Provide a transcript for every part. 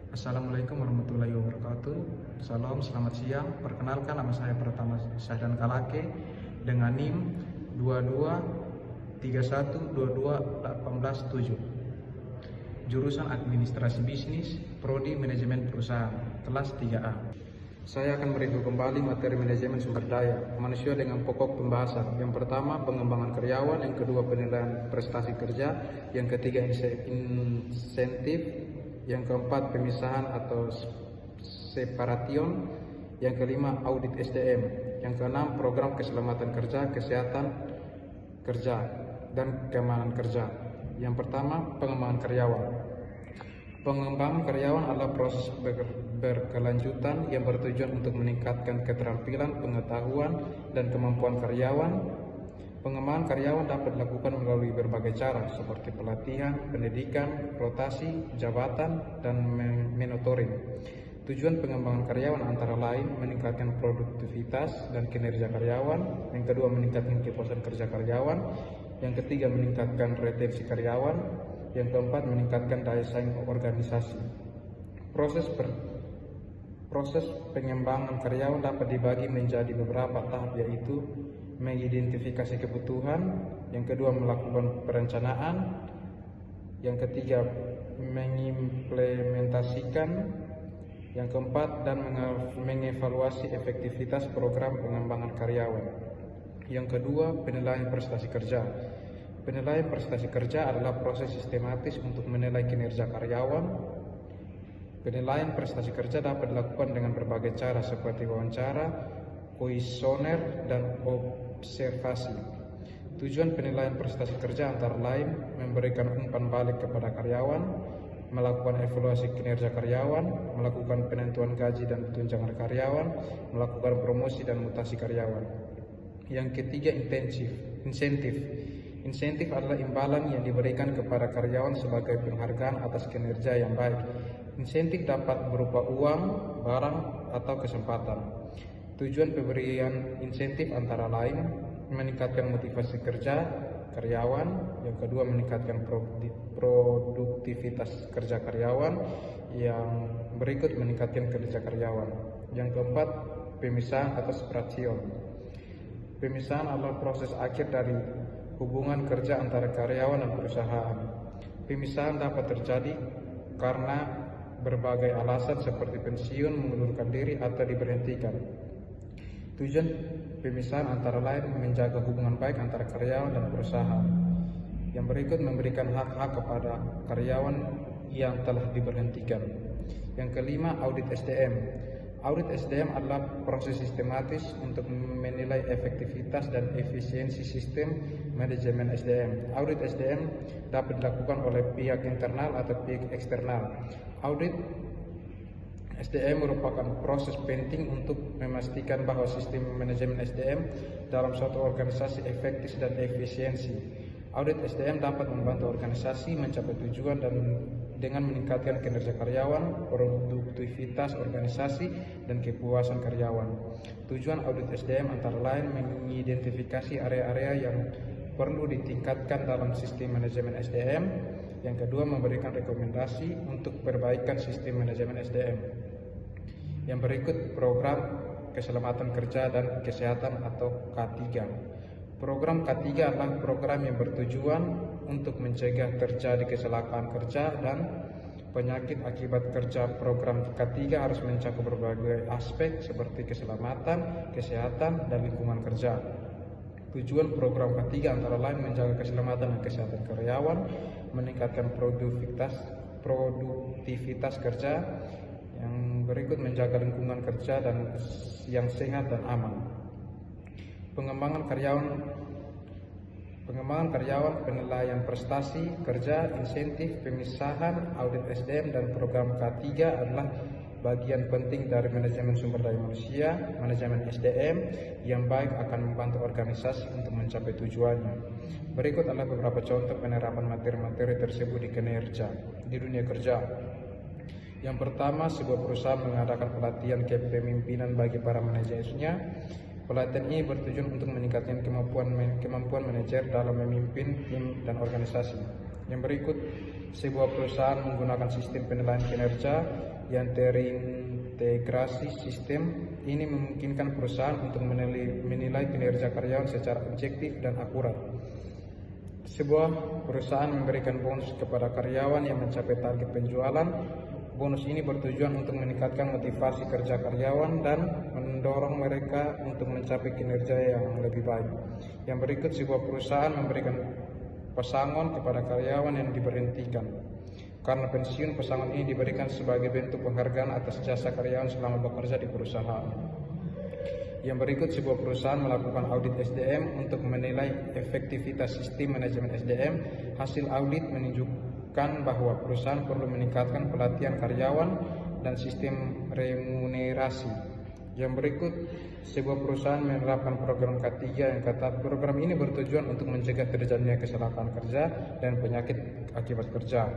Assalamualaikum warahmatullahi wabarakatuh. Salam, selamat siang. Perkenalkan, nama saya Pratama Syahdan Kalake dengan NIM 2231221817. Jurusan Administrasi Bisnis, Prodi Manajemen Perusahaan, kelas 3A. Saya akan mereview kembali materi manajemen sumber daya manusia dengan pokok pembahasan. Yang pertama, pengembangan karyawan. Yang kedua, penilaian prestasi kerja. Yang ketiga, insentif. Yang keempat, pemisahan atau separation. Yang kelima, audit SDM. Yang keenam, program keselamatan kerja, kesehatan kerja, dan keamanan kerja. Yang pertama, pengembangan karyawan. Pengembangan karyawan adalah proses berkelanjutan yang bertujuan untuk meningkatkan keterampilan, pengetahuan, dan kemampuan karyawan. Pengembangan karyawan dapat dilakukan melalui berbagai cara seperti pelatihan, pendidikan, rotasi, jabatan, dan mentoring. Tujuan pengembangan karyawan antara lain meningkatkan produktivitas dan kinerja karyawan. Yang kedua, meningkatkan kepuasan kerja karyawan. Yang ketiga, meningkatkan retensi karyawan. Yang keempat, meningkatkan daya saing organisasi. Proses pengembangan karyawan dapat dibagi menjadi beberapa tahap, yaitu mengidentifikasi kebutuhan, yang kedua melakukan perencanaan, yang ketiga mengimplementasikan, yang keempat dan mengevaluasi efektivitas program pengembangan karyawan. Yang kedua, penilaian prestasi kerja. Penilaian prestasi kerja adalah proses sistematis untuk menilai kinerja karyawan. Penilaian prestasi kerja dapat dilakukan dengan berbagai cara seperti wawancara, kuesioner, dan observasi. Tujuan penilaian prestasi kerja antara lain memberikan umpan balik kepada karyawan, melakukan evaluasi kinerja karyawan, melakukan penentuan gaji dan tunjangan karyawan, melakukan promosi dan mutasi karyawan. Yang ketiga, insentif. Insentif adalah imbalan yang diberikan kepada karyawan sebagai penghargaan atas kinerja yang baik. Insentif dapat berupa uang, barang, atau kesempatan. Tujuan pemberian insentif antara lain meningkatkan motivasi kerja karyawan, yang kedua meningkatkan produktivitas kerja karyawan, yang berikut meningkatkan kerja karyawan. Yang keempat, pemisahan atau separation. Pemisahan adalah proses akhir dari hubungan kerja antara karyawan dan perusahaan. Pemisahan dapat terjadi karena berbagai alasan seperti pensiun, mengundurkan diri, atau diberhentikan. Tujuan pemisahan antara lain menjaga hubungan baik antara karyawan dan perusahaan. Yang berikut memberikan hak-hak kepada karyawan yang telah diberhentikan. Yang kelima, audit SDM. Audit SDM adalah proses sistematis untuk menilai efektivitas dan efisiensi sistem manajemen SDM. Audit SDM dapat dilakukan oleh pihak internal atau pihak eksternal. Audit SDM merupakan proses penting untuk memastikan bahwa sistem manajemen SDM dalam suatu organisasi efektif dan efisiensi. Audit SDM dapat membantu organisasi mencapai tujuan dan dengan meningkatkan kinerja karyawan, produktivitas organisasi, dan kepuasan karyawan. Tujuan audit SDM antara lain mengidentifikasi area-area yang perlu ditingkatkan dalam sistem manajemen SDM. Yang kedua, memberikan rekomendasi untuk perbaikan sistem manajemen SDM. Yang berikut, program keselamatan kerja dan kesehatan atau K3. Program K3 adalah program yang bertujuan untuk mencegah terjadi kecelakaan kerja dan penyakit akibat kerja. Program K3 harus mencakup berbagai aspek seperti keselamatan, kesehatan, dan lingkungan kerja. Tujuan program K3 antara lain menjaga keselamatan dan kesehatan karyawan, meningkatkan produktivitas kerja, yang berikut menjaga lingkungan kerja dan yang sehat dan aman. Pengembangan karyawan, penilaian prestasi kerja, insentif, pemisahan, audit SDM, dan program K3 adalah bagian penting dari manajemen sumber daya manusia. Manajemen SDM yang baik akan membantu organisasi untuk mencapai tujuannya. Berikut adalah beberapa contoh penerapan materi-materi tersebut di dunia kerja. Yang pertama, sebuah perusahaan mengadakan pelatihan kepemimpinan bagi para manajernya. Pelatihan ini bertujuan untuk meningkatkan kemampuan manajer dalam memimpin tim dan organisasi. Yang berikut, sebuah perusahaan menggunakan sistem penilaian kinerja yang terintegrasi. Sistem ini memungkinkan perusahaan untuk menilai kinerja karyawan secara objektif dan akurat. Sebuah perusahaan memberikan bonus kepada karyawan yang mencapai target penjualan. Bonus ini bertujuan untuk meningkatkan motivasi kerja karyawan dan mendorong mereka untuk mencapai kinerja yang lebih baik. Yang berikut, sebuah perusahaan memberikan pesangon kepada karyawan yang diberhentikan. Karena pensiun, pesangon ini diberikan sebagai bentuk penghargaan atas jasa karyawan selama bekerja di perusahaan. Yang berikut, sebuah perusahaan melakukan audit SDM untuk menilai efektivitas sistem manajemen SDM. Hasil audit menunjukkan bahwa perusahaan perlu meningkatkan pelatihan karyawan dan sistem remunerasi. Yang berikut, sebuah perusahaan menerapkan program K3 yang ketat. Program ini bertujuan untuk mencegah terjadinya kecelakaan kerja dan penyakit akibat kerja.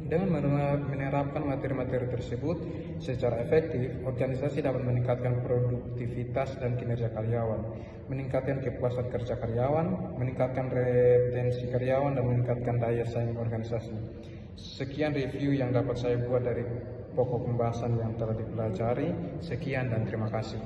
Dengan menerapkan materi-materi tersebut secara efektif, organisasi dapat meningkatkan produktivitas dan kinerja karyawan, meningkatkan kepuasan kerja karyawan, meningkatkan retensi karyawan, dan meningkatkan daya saing organisasi. Sekian review yang dapat saya buat dari pokok pembahasan yang telah dipelajari. Sekian dan terima kasih.